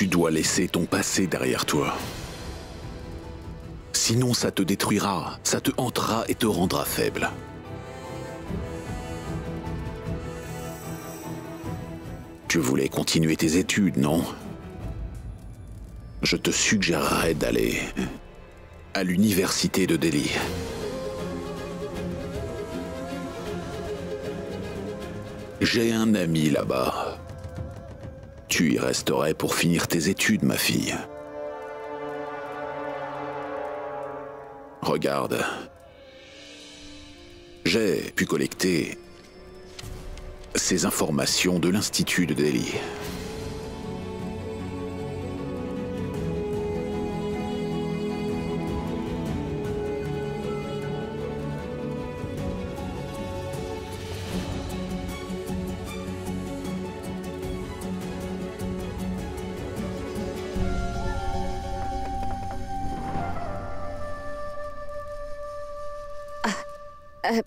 Tu dois laisser ton passé derrière toi. Sinon, ça te détruira, ça te hantera et te rendra faible. Tu voulais continuer tes études, non? Je te suggérerais d'aller à l'université de Delhi. J'ai un ami là-bas. Tu y resterais pour finir tes études, ma fille. Regarde. J'ai pu collecter ces informations de l'Institut de Delhi.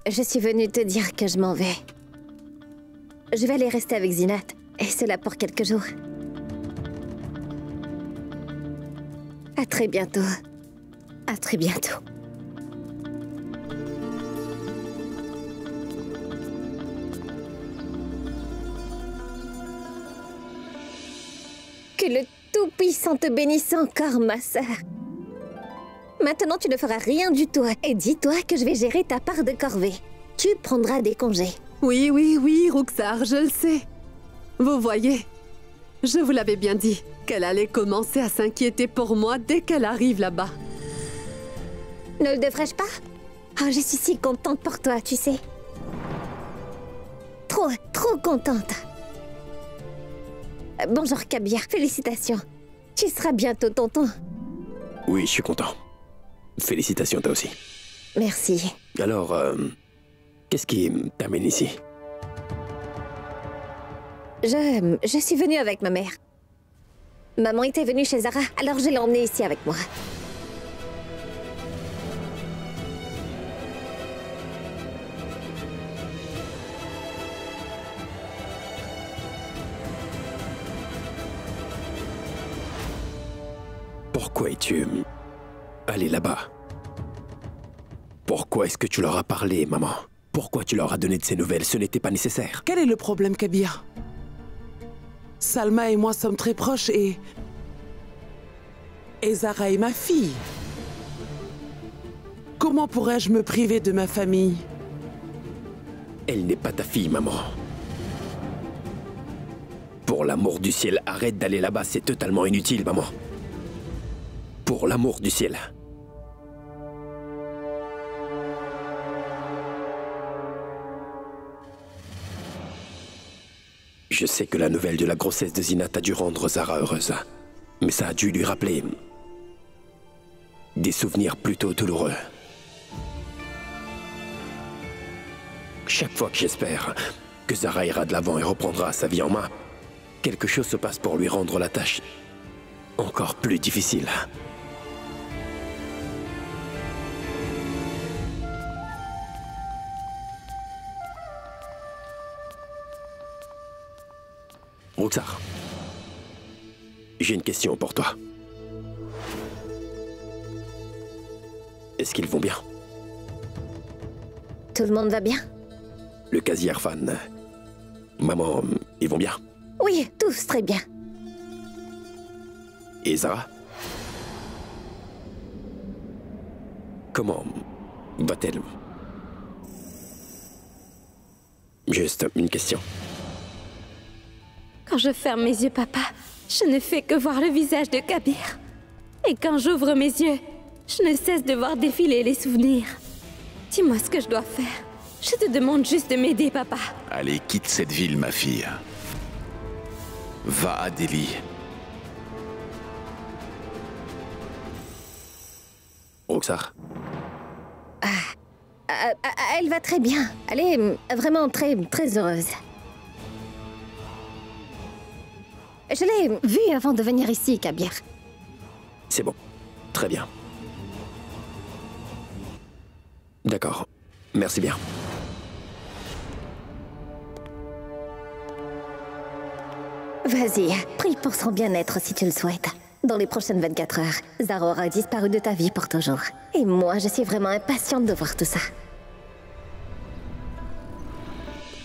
Je suis venue te dire que je m'en vais. Je vais aller rester avec Zinat, et cela pour quelques jours. À très bientôt. À très bientôt. Que le Tout-Puissant te bénisse encore, ma sœur. Maintenant, tu ne feras rien du tout. Et dis-toi que je vais gérer ta part de corvée. Tu prendras des congés. Oui, oui, oui, Rukhsar, je le sais. Vous voyez, je vous l'avais bien dit, qu'elle allait commencer à s'inquiéter pour moi dès qu'elle arrive là-bas. Ne le devrais-je pas? Oh, je suis si contente pour toi, tu sais. Trop, trop contente. Bonjour, Kabir. Félicitations. Tu seras bientôt tonton. Oui, je suis content. Félicitations, toi aussi. Merci. Alors, qu'est-ce qui t'amène ici? Je suis venue avec ma mère. Maman était venue chez Zara, alors je l'ai emmenée ici avec moi. Pourquoi es-tu allé là-bas? Pourquoi est-ce que tu leur as parlé, maman? Pourquoi tu leur as donné de ces nouvelles? Ce n'était pas nécessaire. Quel est le problème, Kabir? Salma et moi sommes très proches et Zara est ma fille. Comment pourrais-je me priver de ma famille? Elle n'est pas ta fille, maman. Pour l'amour du ciel, arrête d'aller là-bas, c'est totalement inutile, maman. Pour l'amour du ciel. Je sais que la nouvelle de la grossesse de Zinat a dû rendre Zara heureuse. Mais ça a dû lui rappeler des souvenirs plutôt douloureux. Chaque fois que j'espère que Zara ira de l'avant et reprendra sa vie en main, quelque chose se passe pour lui rendre la tâche encore plus difficile. Rukhsar, j'ai une question pour toi. Est-ce qu'ils vont bien? Tout le monde va bien? Le Qazi Irfan, maman, ils vont bien? Oui, tous très bien. Et Zara? Comment va-t-elle? Juste une question. Quand je ferme mes yeux, papa, je ne fais que voir le visage de Kabir. Et quand j'ouvre mes yeux, je ne cesse de voir défiler les souvenirs. Dis-moi ce que je dois faire. Je te demande juste de m'aider, papa. Allez, quitte cette ville, ma fille. Va à Delhi. Rukhsar? Elle va très bien. Elle est vraiment très, très heureuse. Je l'ai vue avant de venir ici, Kabir. C'est bon. Très bien. D'accord. Merci bien. Vas-y, prie pour son bien-être si tu le souhaites. Dans les prochaines 24 heures, Zara aura disparu de ta vie pour toujours. Et moi, je suis vraiment impatiente de voir tout ça.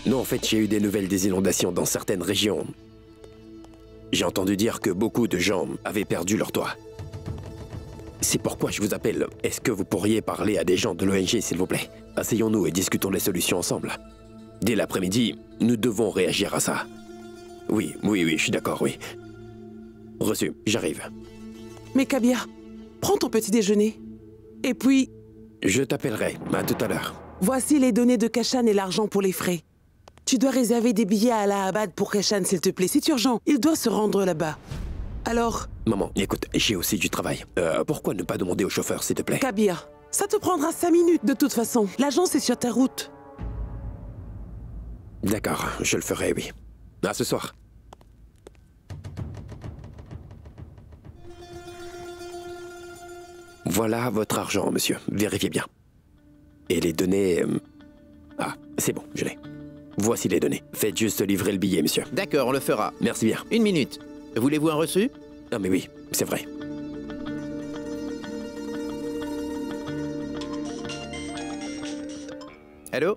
Non, en fait, j'ai eu des nouvelles des inondations dans certaines régions. J'ai entendu dire que beaucoup de gens avaient perdu leur toit. C'est pourquoi je vous appelle. Est-ce que vous pourriez parler à des gens de l'ONG, s'il vous plaît? Asseyons-nous et discutons les solutions ensemble. Dès l'après-midi, nous devons réagir à ça. Oui, je suis d'accord, oui. Reçu, j'arrive. Mais Kabir, prends ton petit déjeuner. Et puis... Je t'appellerai, à tout à l'heure. Voici les données de Kashan et l'argent pour les frais. Tu dois réserver des billets à Allahabad pour Kashan, s'il te plaît. C'est urgent, il doit se rendre là-bas. Alors... Maman, écoute, j'ai aussi du travail. Pourquoi ne pas demander au chauffeur, s'il te plaît? Kabir, ça te prendra 5 minutes de toute façon. L'agence est sur ta route. D'accord, je le ferai, oui. À ce soir. Voilà votre argent, monsieur. Vérifiez bien. Et les données... Ah, c'est bon, je l'ai. Voici les données. Faites juste livrer le billet, monsieur. D'accord, on le fera. Merci bien. 1 minute. Voulez-vous un reçu? Ah mais oui, c'est vrai. Allô?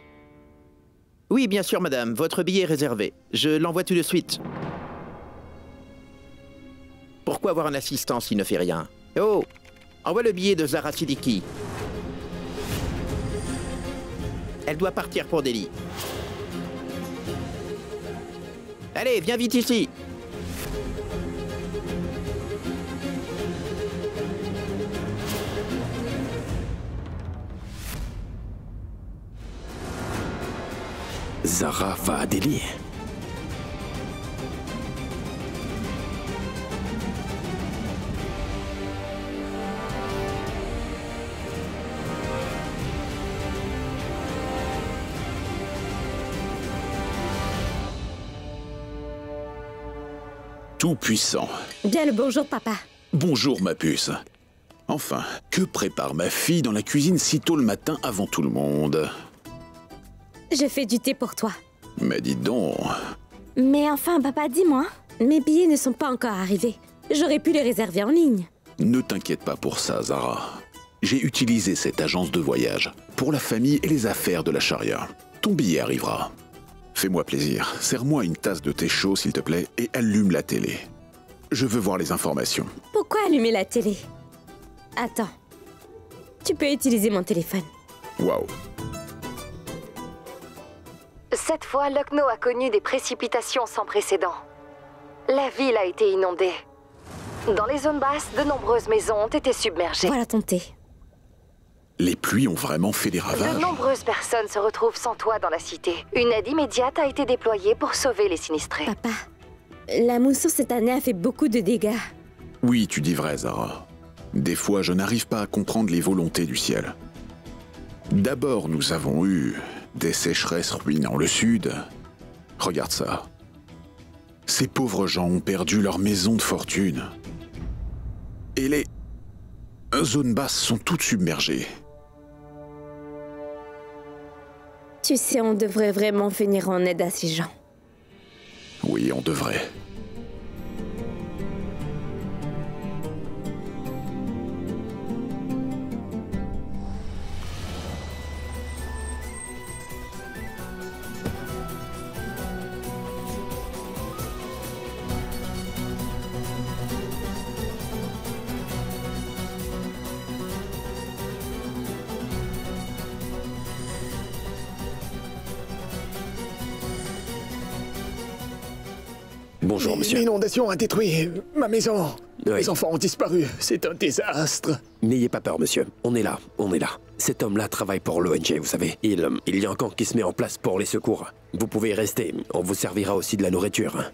Oui, bien sûr, madame. Votre billet est réservé. Je l'envoie tout de suite. Pourquoi avoir un assistant s'il ne fait rien? Oh! Envoie le billet de Zara Siddiqui. Elle doit partir pour Delhi. Allez, viens vite ici. Zara va à Delhi. Tout-puissant. Bien le bonjour, papa. Bonjour, ma puce. Enfin, que prépare ma fille dans la cuisine si tôt le matin avant tout le monde? Je fais du thé pour toi. Mais dis donc... Mais enfin, papa, dis-moi. Mes billets ne sont pas encore arrivés. J'aurais pu les réserver en ligne. Ne t'inquiète pas pour ça, Zara. J'ai utilisé cette agence de voyage pour la famille et les affaires de la charia. Ton billet arrivera. Fais-moi plaisir, serre-moi une tasse de thé chaud, s'il te plaît, et allume la télé. Je veux voir les informations. Pourquoi allumer la télé? Attends. Tu peux utiliser mon téléphone. Waouh. Cette fois, Lucknow a connu des précipitations sans précédent. La ville a été inondée. Dans les zones basses, de nombreuses maisons ont été submergées. Voilà ton thé. Les pluies ont vraiment fait des ravages. De nombreuses personnes se retrouvent sans toit dans la cité. Une aide immédiate a été déployée pour sauver les sinistrés. Papa, la mousson cette année a fait beaucoup de dégâts. Oui, tu dis vrai, Zara. Des fois, je n'arrive pas à comprendre les volontés du ciel. D'abord, nous avons eu des sécheresses ruinant le sud. Regarde ça. Ces pauvres gens ont perdu leur maison de fortune. Et les zones basses sont toutes submergées. Tu sais, on devrait vraiment venir en aide à ces gens. Oui, on devrait. Bonjour, monsieur. L'inondation a détruit ma maison. Oui. Les enfants ont disparu. C'est un désastre. N'ayez pas peur, monsieur. On est là, on est là. Cet homme-là travaille pour l'ONG, vous savez. Il y a un camp qui se met en place pour les secours. Vous pouvez y rester. On vous servira aussi de la nourriture.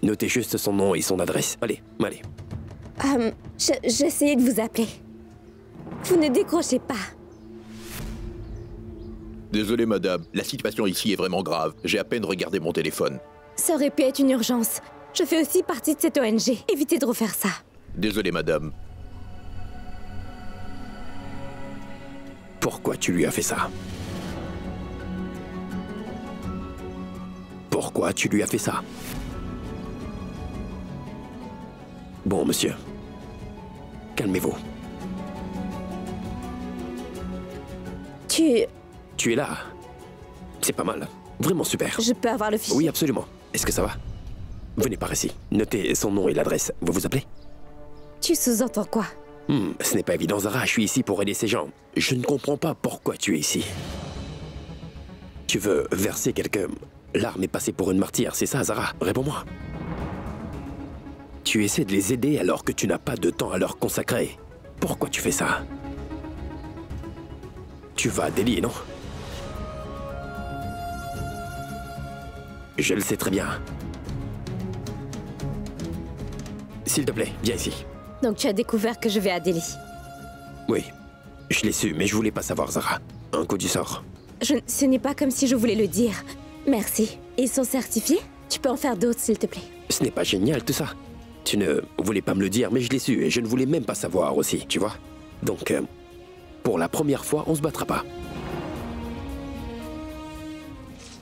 Notez juste son nom et son adresse. Allez, allez. J'essayais de vous appeler. Vous ne décrochez pas. Désolé, madame. La situation ici est vraiment grave. J'ai à peine regardé mon téléphone. Ça aurait pu être une urgence. Je fais aussi partie de cette ONG. Évitez de refaire ça. Désolé, madame. Pourquoi tu lui as fait ça? Pourquoi tu lui as fait ça? Bon, monsieur. Calmez-vous. Tu es là. C'est pas mal. Vraiment super. Je peux avoir le fichier? Oui, absolument. Est-ce que ça va? Venez par ici. Notez son nom et l'adresse. Vous vous appelez? Tu sous-entends quoi? Ce n'est pas évident, Zara. Je suis ici pour aider ces gens. Je ne comprends pas pourquoi tu es ici. Tu veux verser quelques larmes et passer pour une martyre, c'est ça, Zara? Réponds-moi. Tu essaies de les aider alors que tu n'as pas de temps à leur consacrer. Pourquoi tu fais ça? Tu vas à Delhi, non? Je le sais très bien. S'il te plaît, viens ici. Donc tu as découvert que je vais à Delhi? Oui, je l'ai su, mais je voulais pas savoir, Zara. Un coup du sort. Ce n'est pas comme si je voulais le dire. Merci. Ils sont certifiés? Tu peux en faire d'autres, s'il te plaît. Ce n'est pas génial, tout ça. Tu ne voulais pas me le dire, mais je l'ai su, et je ne voulais même pas savoir aussi, tu vois? Donc, pour la première fois, on se battra pas.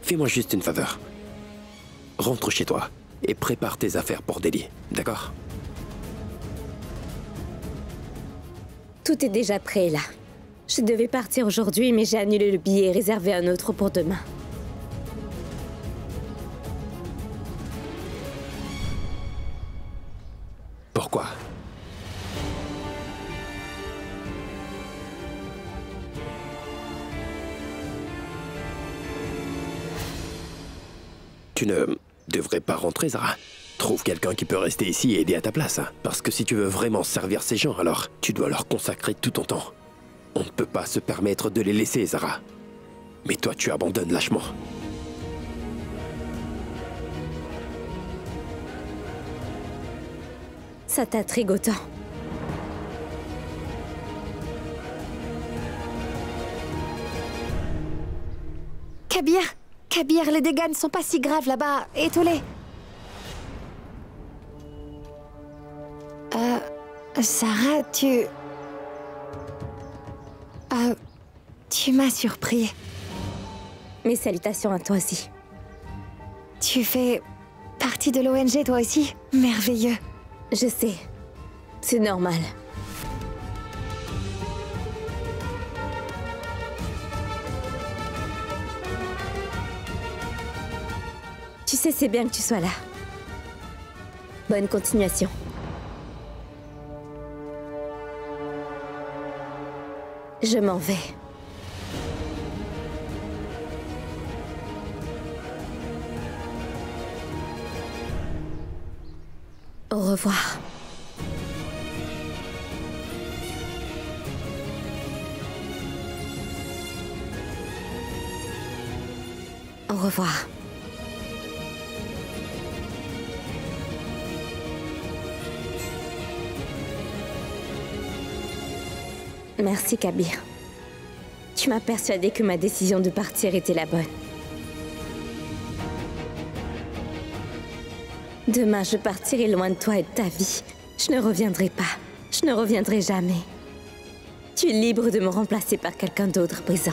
Fais-moi juste une faveur. Rentre chez toi et prépare tes affaires pour Delhi, d'accord? Tout est déjà prêt, là. Je devais partir aujourd'hui, mais j'ai annulé le billet et réservé un autre pour demain. Pourquoi? Tu ne devrais pas rentrer, Zara. Trouve quelqu'un qui peut rester ici et aider à ta place. Parce que si tu veux vraiment servir ces gens, alors tu dois leur consacrer tout ton temps. On ne peut pas se permettre de les laisser, Zara. Mais toi, tu abandonnes lâchement. Ça t'intrigue autant. Kabir, les dégâts ne sont pas si graves là-bas. Étoilé. Sarah, tu m'as surpris. Mes salutations à toi aussi. Tu fais partie de l'ONG toi aussi? Merveilleux. Je sais. C'est normal. Tu sais, c'est bien que tu sois là. Bonne continuation. Je m'en vais. Au revoir. Au revoir. Merci, Kabir. Tu m'as persuadé que ma décision de partir était la bonne. Demain, je partirai loin de toi et de ta vie. Je ne reviendrai pas. Je ne reviendrai jamais. Tu es libre de me remplacer par quelqu'un d'autre à présent.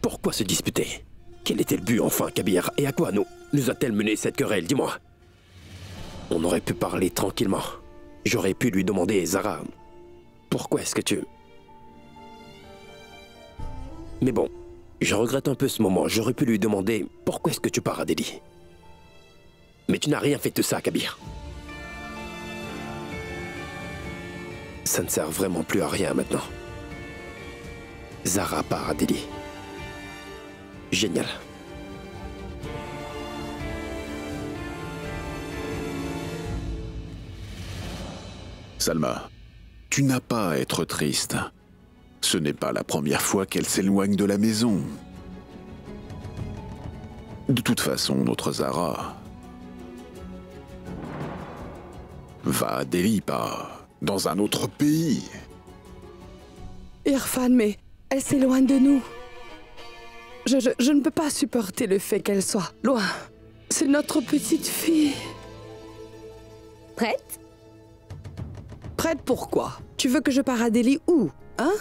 Pourquoi se disputer? Quel était le but enfin, Kabir? Et à quoi nous a-t-elle mené cette querelle? Dis-moi. On aurait pu parler tranquillement. J'aurais pu lui demander, Zara, pourquoi est-ce que tu... Mais bon, je regrette un peu ce moment. J'aurais pu lui demander, pourquoi est-ce que tu pars à Delhi? Mais tu n'as rien fait de ça, Kabir. Ça ne sert vraiment plus à rien maintenant. Zara part à Delhi. Génial. Salma, tu n'as pas à être triste. Ce n'est pas la première fois qu'elle s'éloigne de la maison. De toute façon, notre Zara va à Delhi, pas dans un autre pays. Irfan, mais elle s'éloigne de nous. Je ne peux pas supporter le fait qu'elle soit loin. C'est notre petite fille. Prête? Prête pour quoi? Tu veux que je parte à Delhi où? Hein?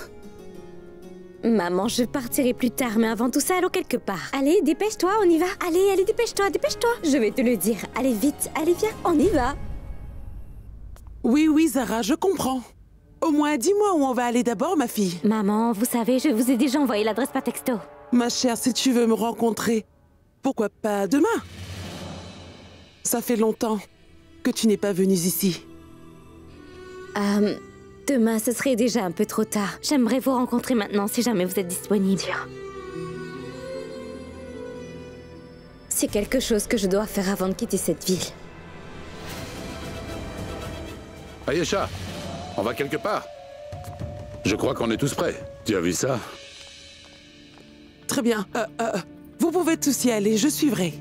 Maman, je partirai plus tard, mais avant tout ça, allons quelque part. Allez, dépêche-toi, on y va. Allez, dépêche-toi, dépêche-toi. Je vais te le dire. Allez, vite, allez, viens, on y va. Oui, Zara, je comprends. Au moins, dis-moi où on va aller d'abord, ma fille. Maman, vous savez, je vous ai déjà envoyé l'adresse par texto. Ma chère, si tu veux me rencontrer, pourquoi pas demain? Ça fait longtemps que tu n'es pas venue ici. Demain, ce serait déjà un peu trop tard. J'aimerais vous rencontrer maintenant, si jamais vous êtes disponible. C'est quelque chose que je dois faire avant de quitter cette ville. Ayesha, on va quelque part. Je crois qu'on est tous prêts. Tu as vu ça? Très bien. Vous pouvez tous y aller, je suivrai.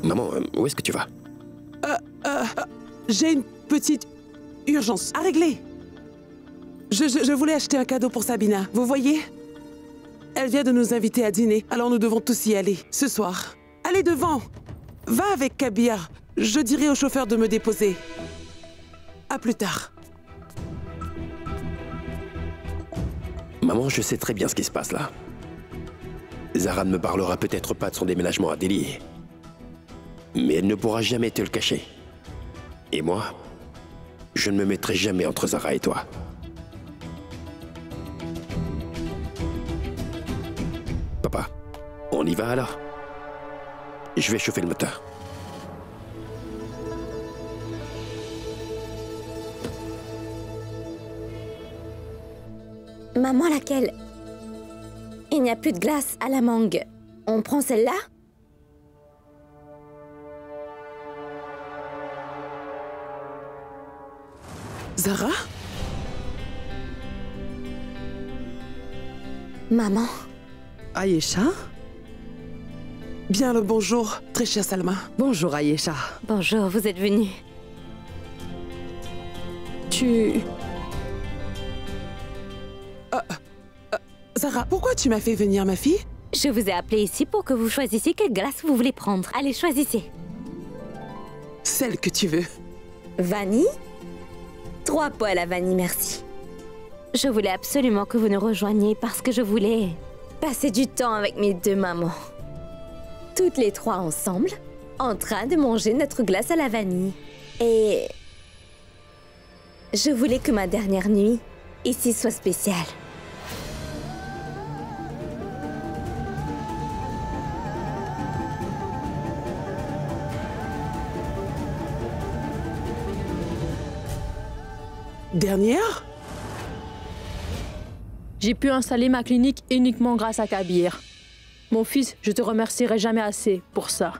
Maman, où est-ce que tu vas? J'ai une petite urgence à régler. Je voulais acheter un cadeau pour Sabina, vous voyez? Elle vient de nous inviter à dîner, alors nous devons tous y aller, ce soir. Allez devant. Va avec Kabir. Je dirai au chauffeur de me déposer. À plus tard. Maman, je sais très bien ce qui se passe là. Zara ne me parlera peut-être pas de son déménagement à Delhi. Mais elle ne pourra jamais te le cacher. Et moi, je ne me mettrai jamais entre Zara et toi. Papa, on y va alors? Je vais chauffer le moteur. Maman, laquelle? Il n'y a plus de glace à la mangue. On prend celle-là? Zara? Maman? Ayesha? Bien le bonjour, très chère Salma. Bonjour, Ayesha. Bonjour, vous êtes venue. Zara, pourquoi tu m'as fait venir, ma fille? Je vous ai appelé ici pour que vous choisissiez quelle glace vous voulez prendre. Allez, choisissez. Celle que tu veux. Vanille? 3 pots à la vanille, merci. Je voulais absolument que vous nous rejoigniez parce que je voulais passer du temps avec mes 2 mamans. Toutes les 3 ensemble, en train de manger notre glace à la vanille. Et je voulais que ma dernière nuit ici soit spéciale. Dernière? J'ai pu installer ma clinique uniquement grâce à Kabir. Mon fils, je te remercierai jamais assez pour ça.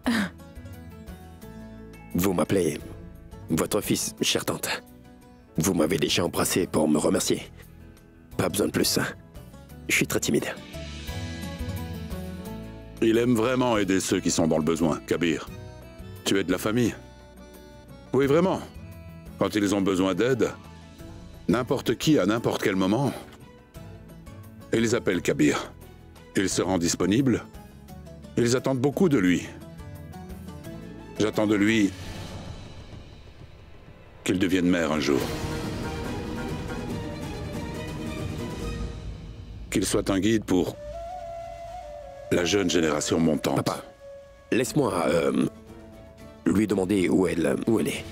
Vous m'appelez votre fils, chère tante. Vous m'avez déjà embrassé pour me remercier. Pas besoin de plus. Je suis très timide. Il aime vraiment aider ceux qui sont dans le besoin, Kabir. Tu es de la famille. Oui, vraiment. Quand ils ont besoin d'aide, n'importe qui à n'importe quel moment, ils appellent Kabir. Il se rend disponible. Ils attendent beaucoup de lui. J'attends de lui qu'il devienne maire un jour. Qu'il soit un guide pour la jeune génération montante. Papa, laisse-moi lui demander où elle est.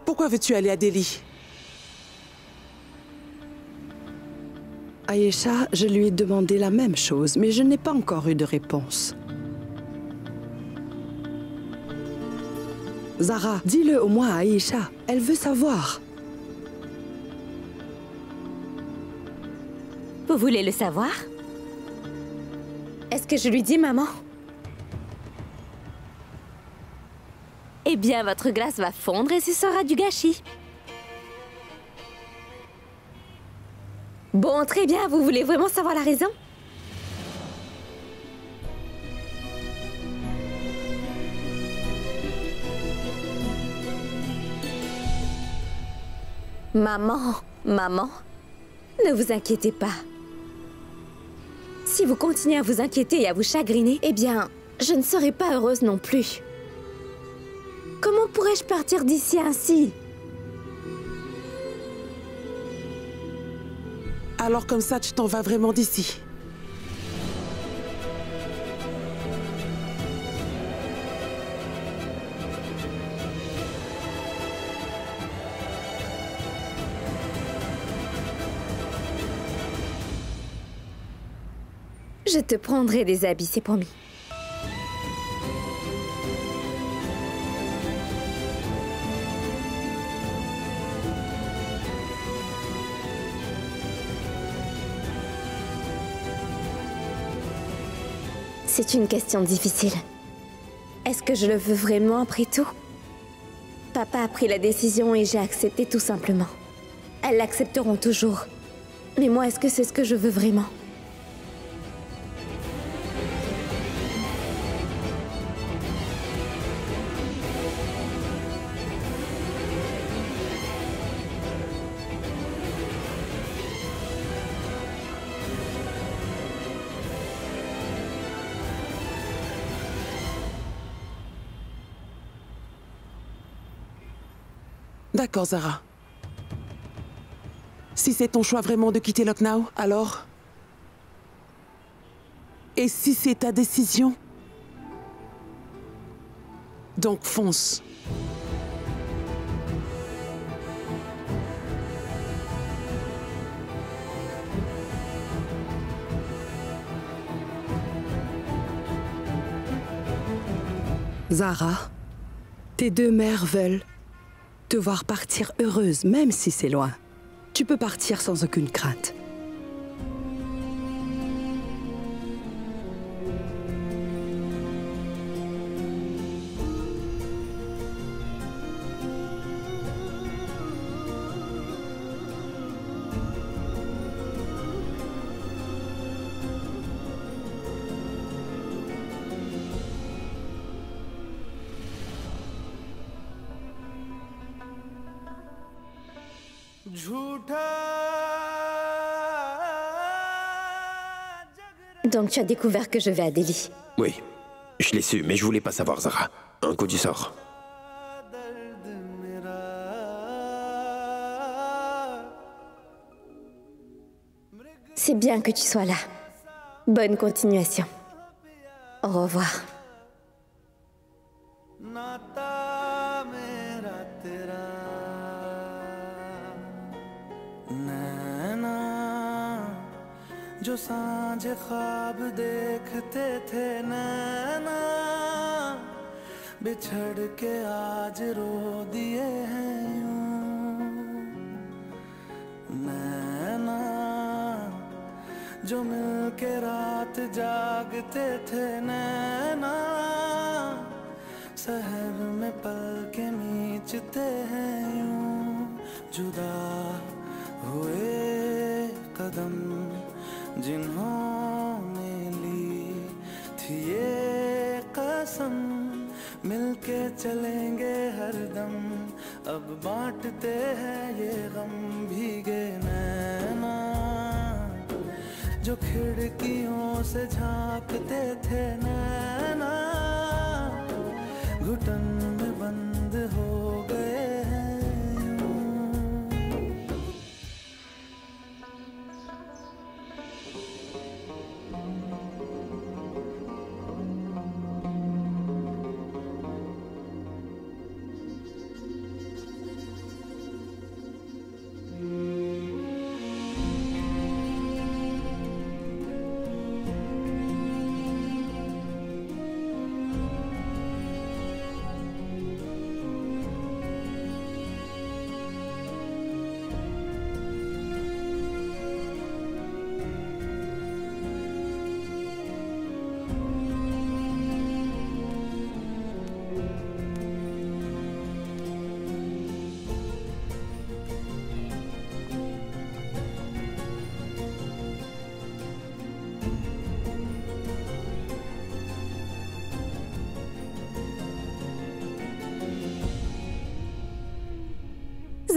Pourquoi veux-tu aller à Delhi? Ayesha, je lui ai demandé la même chose, mais je n'ai pas encore eu de réponse. Zara, dis-le au moins à Ayesha. Elle veut savoir. Vous voulez le savoir? Est-ce que je lui dis, maman? Eh bien, votre glace va fondre et ce sera du gâchis. Bon, très bien, vous voulez vraiment savoir la raison? Maman, ne vous inquiétez pas. Si vous continuez à vous inquiéter et à vous chagriner, eh bien, je ne serai pas heureuse non plus. Comment pourrais-je partir d'ici ainsi? Alors comme ça, tu t'en vas vraiment d'ici? Je te prendrai des habits, c'est promis. C'est une question difficile. Est-ce que je le veux vraiment après tout? Papa a pris la décision et j'ai accepté tout simplement. Elles l'accepteront toujours. Mais moi, est-ce que c'est ce que je veux vraiment? D'accord, Zara. Si c'est ton choix vraiment de quitter Lucknow, alors... Et si c'est ta décision? Donc fonce. Zara, tes deux mères veulent te voir partir heureuse, même si c'est loin. Tu peux partir sans aucune crainte. Donc tu as découvert que je vais à Delhi. Oui, je l'ai su, mais je voulais pas savoir, Zara. Un coup du sort. C'est bien que tu sois là. Bonne continuation. Au revoir. जो सांझ ख्वाब देखते थे नैना बिछड़ के आज रो दिए हैं यूं नैना जो मिल के रात जागते थे नैना सहर में पल के नीचते हैं यूं जुदा हुए कदम जिन्होंने ली थी ये कसम मिलके चलेंगे हरदम अब बांटते हैं ये गम भीगे नैना जो खिड़कियों से झांकते थे नैना घुटन में बंद हो गए हैं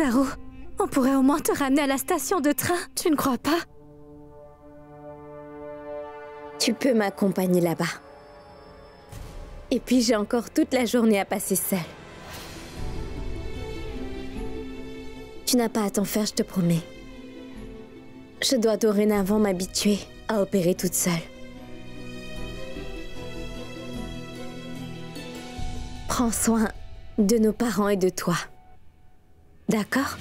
Zaro, on pourrait au moins te ramener à la station de train, tu ne crois pas? Tu peux m'accompagner là-bas. Et puis j'ai encore toute la journée à passer seule. Tu n'as pas à t'en faire, je te promets. Je dois dorénavant m'habituer à opérer toute seule. Prends soin de nos parents et de toi. D'accord ?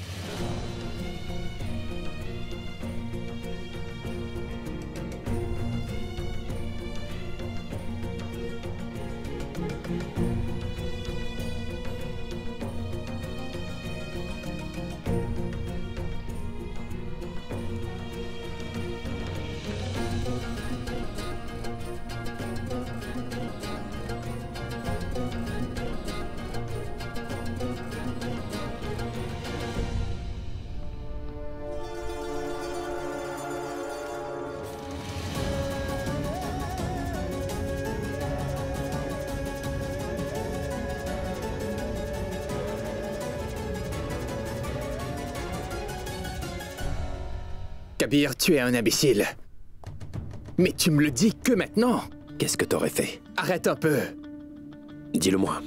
Kabir, tu es un imbécile. Mais tu me le dis que maintenant. Qu'est-ce que t'aurais fait? Arrête un peu. Dis-le-moi.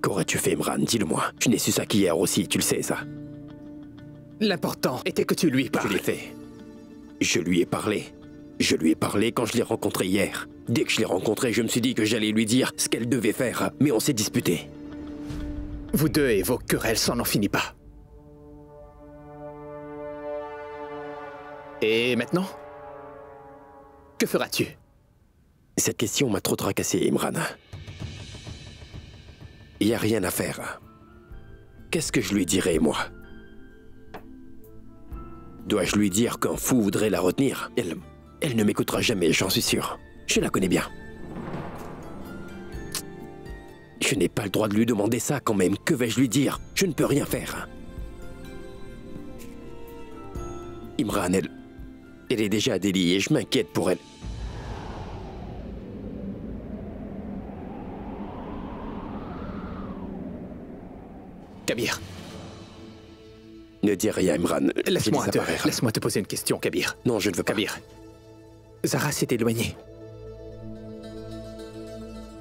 Qu'aurais-tu fait, Imran? Dis-le-moi. Je n'ai su ça qu'hier aussi, tu le sais, ça. L'important était que tu lui parles. Je l'ai fait. Je lui ai parlé. Je lui ai parlé quand je l'ai rencontré hier. Dès que je l'ai rencontré, je me suis dit que j'allais lui dire ce qu'elle devait faire, mais on s'est disputé. Vous deux et vos querelles, ça n'en finit pas. Et maintenant? Que feras-tu? Cette question m'a trop tracassé, Imran. Il n'y a rien à faire. Qu'est-ce que je lui dirai, moi? Dois-je lui dire qu'un fou voudrait la retenir? Elle ne m'écoutera jamais, j'en suis sûr. Je la connais bien. Je n'ai pas le droit de lui demander ça quand même. Que vais-je lui dire? Je ne peux rien faire. Imran, elle est déjà à Delhi et je m'inquiète pour elle. Kabir. Ne dis rien, Imran. Laisse-moi te poser une question, Kabir. Non, je ne veux pas. Kabir. Zara s'est éloignée.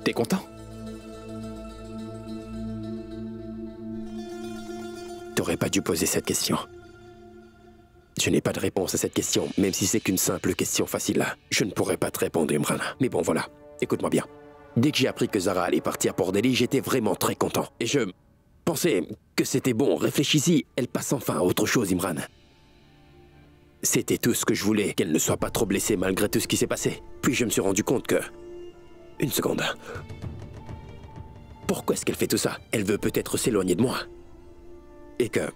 T'es content? T'aurais pas dû poser cette question. Je n'ai pas de réponse à cette question, même si c'est qu'une simple question facile. Je ne pourrais pas te répondre, Imran. Mais bon, voilà. Écoute-moi bien. Dès que j'ai appris que Zara allait partir pour Delhi, j'étais vraiment très content. Et je pensais que c'était bon. Réfléchis-y, elle passe enfin à autre chose, Imran. C'était tout ce que je voulais, qu'elle ne soit pas trop blessée malgré tout ce qui s'est passé. Puis je me suis rendu compte que... Une seconde. Pourquoi est-ce qu'elle fait tout ça? Elle veut peut-être s'éloigner de moi. Et que,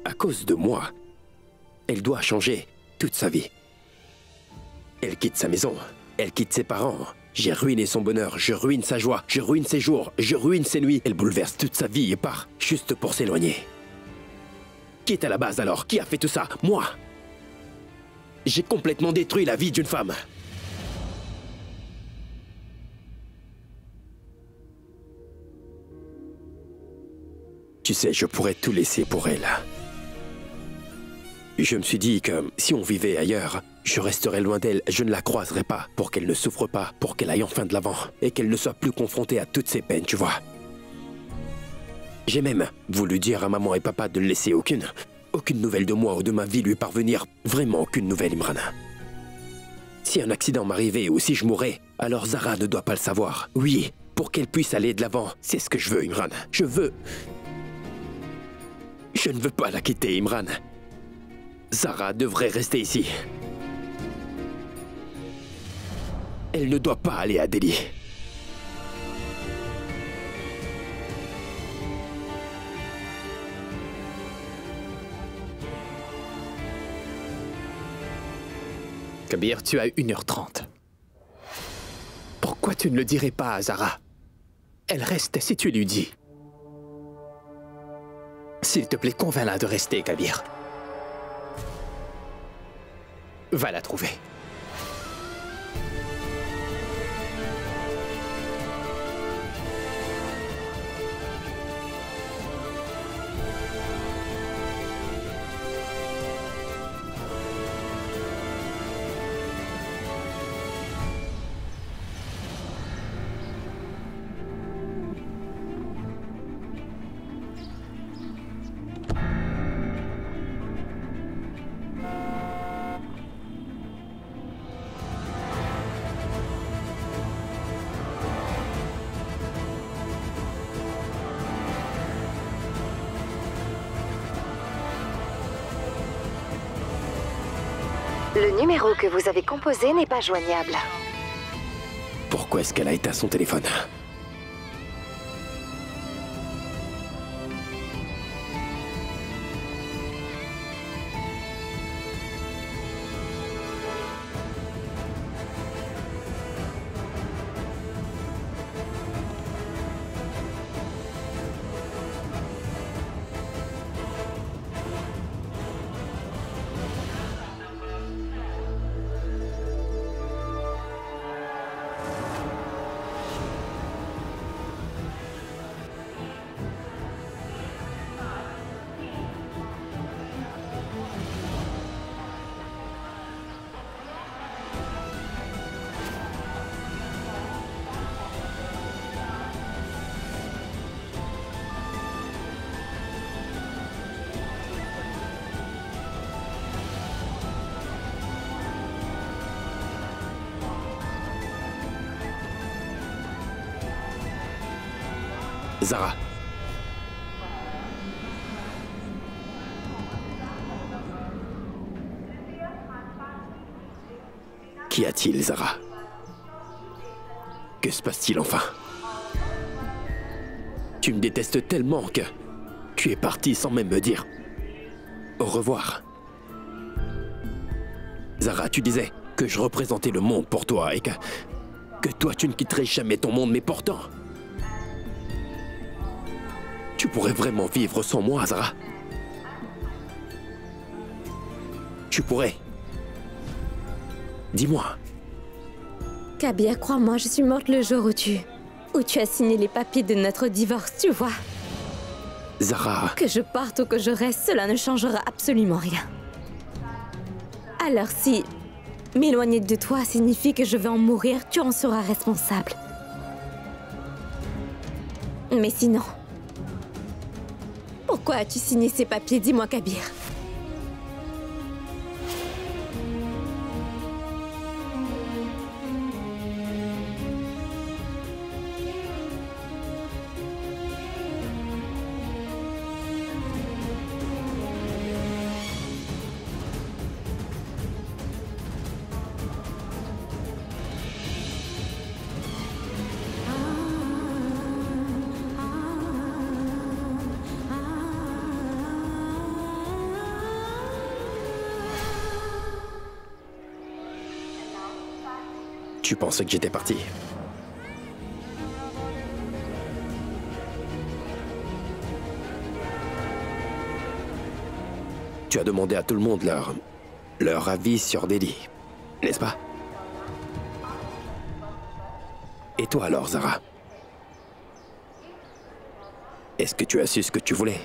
à cause de moi, elle doit changer toute sa vie. Elle quitte sa maison, elle quitte ses parents. J'ai ruiné son bonheur, je ruine sa joie, je ruine ses jours, je ruine ses nuits. Elle bouleverse toute sa vie et part, juste pour s'éloigner. Qui est à la base alors? Qui a fait tout ça? Moi! J'ai complètement détruit la vie d'une femme. Tu sais, je pourrais tout laisser pour elle. Je me suis dit que si on vivait ailleurs, je resterais loin d'elle, je ne la croiserais pas, pour qu'elle ne souffre pas, pour qu'elle aille enfin de l'avant, et qu'elle ne soit plus confrontée à toutes ses peines, tu vois. J'ai même voulu dire à maman et papa de ne laisser aucune nouvelle de moi ou de ma vie lui parvenir, vraiment aucune nouvelle, Imran. Si un accident m'arrivait ou si je mourais, alors Zara ne doit pas le savoir. Oui, pour qu'elle puisse aller de l'avant, c'est ce que je veux, Imran. Je ne veux pas la quitter, Imran. Zara devrait rester ici. Elle ne doit pas aller à Delhi. Kabir, tu as 1h30. Pourquoi tu ne le dirais pas à Zara? Elle reste si tu lui dis. S'il te plaît, convainc-la de rester, Kabir. Va la trouver. Le numéro que vous avez composé n'est pas joignable. Pourquoi est-ce qu'elle a éteint son téléphone? Zara. Qu'y a-t-il, Zara? Que se passe-t-il enfin? Tu me détestes tellement que tu es parti sans même me dire au revoir. Zara, tu disais que je représentais le monde pour toi et que toi tu ne quitterais jamais ton monde, mais pourtant... Tu pourrais vraiment vivre sans moi, Zara? Tu pourrais? Dis-moi. Kabir, crois-moi, je suis morte le jour où tu as signé les papiers de notre divorce, tu vois. Zara... Que je parte ou que je reste, cela ne changera absolument rien. Alors si m'éloigner de toi signifie que je vais en mourir, tu en seras responsable. Mais sinon... Pourquoi as-tu signé ces papiers? Dis-moi, Kabir. Tu pensais que j'étais parti? Tu as demandé à tout le monde leur avis sur Delhi, n'est-ce pas? Et toi alors, Zara? Est-ce que tu as su ce que tu voulais?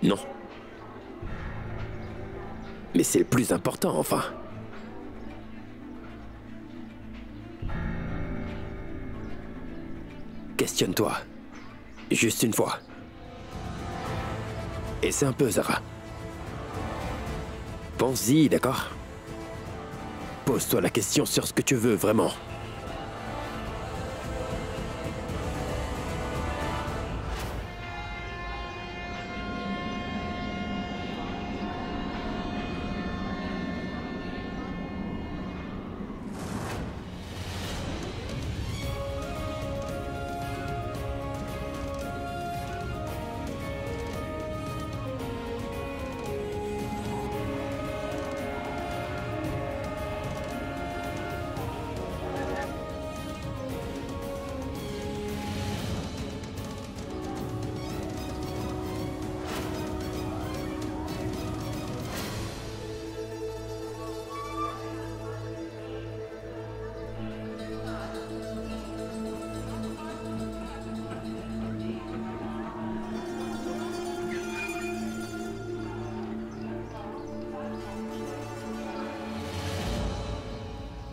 Non. Mais c'est le plus important, enfin. Questionne-toi. Juste une fois. Essaie un peu, Zara. Pense-y, d'accord? Pose-toi la question sur ce que tu veux vraiment.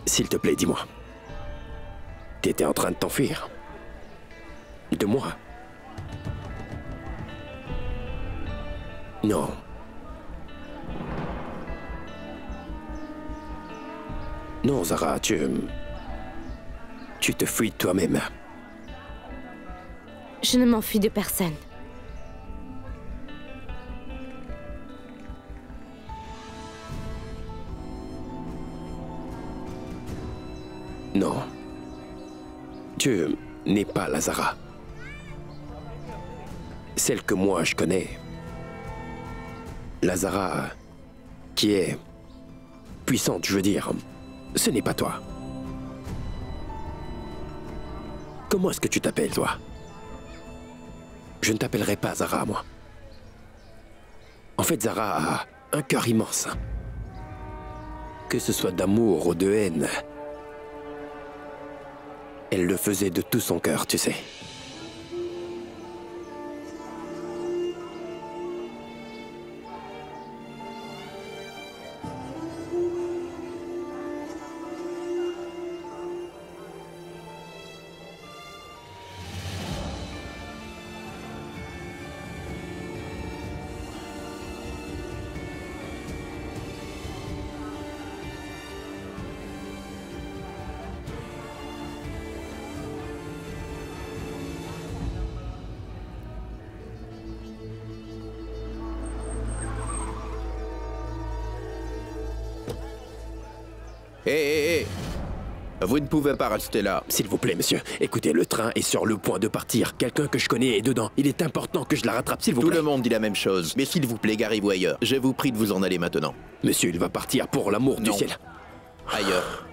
S'il te plaît, dis-moi. T'étais en train de t'enfuir. De moi. Non. Non, Zara, tu te fuis de toi-même. Je ne m'enfuis de personne. Non. Tu n'es pas la Zara. Celle que moi je connais. La Zara qui est puissante, je veux dire. Ce n'est pas toi. Comment est-ce que tu t'appelles, toi? Je ne t'appellerai pas Zara, moi. En fait, Zara a un cœur immense. Que ce soit d'amour ou de haine, elle le faisait de tout son cœur, tu sais. Hé, vous ne pouvez pas rester là. S'il vous plaît, monsieur. Écoutez, le train est sur le point de partir. Quelqu'un que je connais est dedans. Il est important que je la rattrape, s'il vous plaît. Tout le monde dit la même chose. Mais s'il vous plaît, garez-vous ailleurs. Je vous prie de vous en aller maintenant. Monsieur, il va partir pour l'amour du ciel. Ailleurs.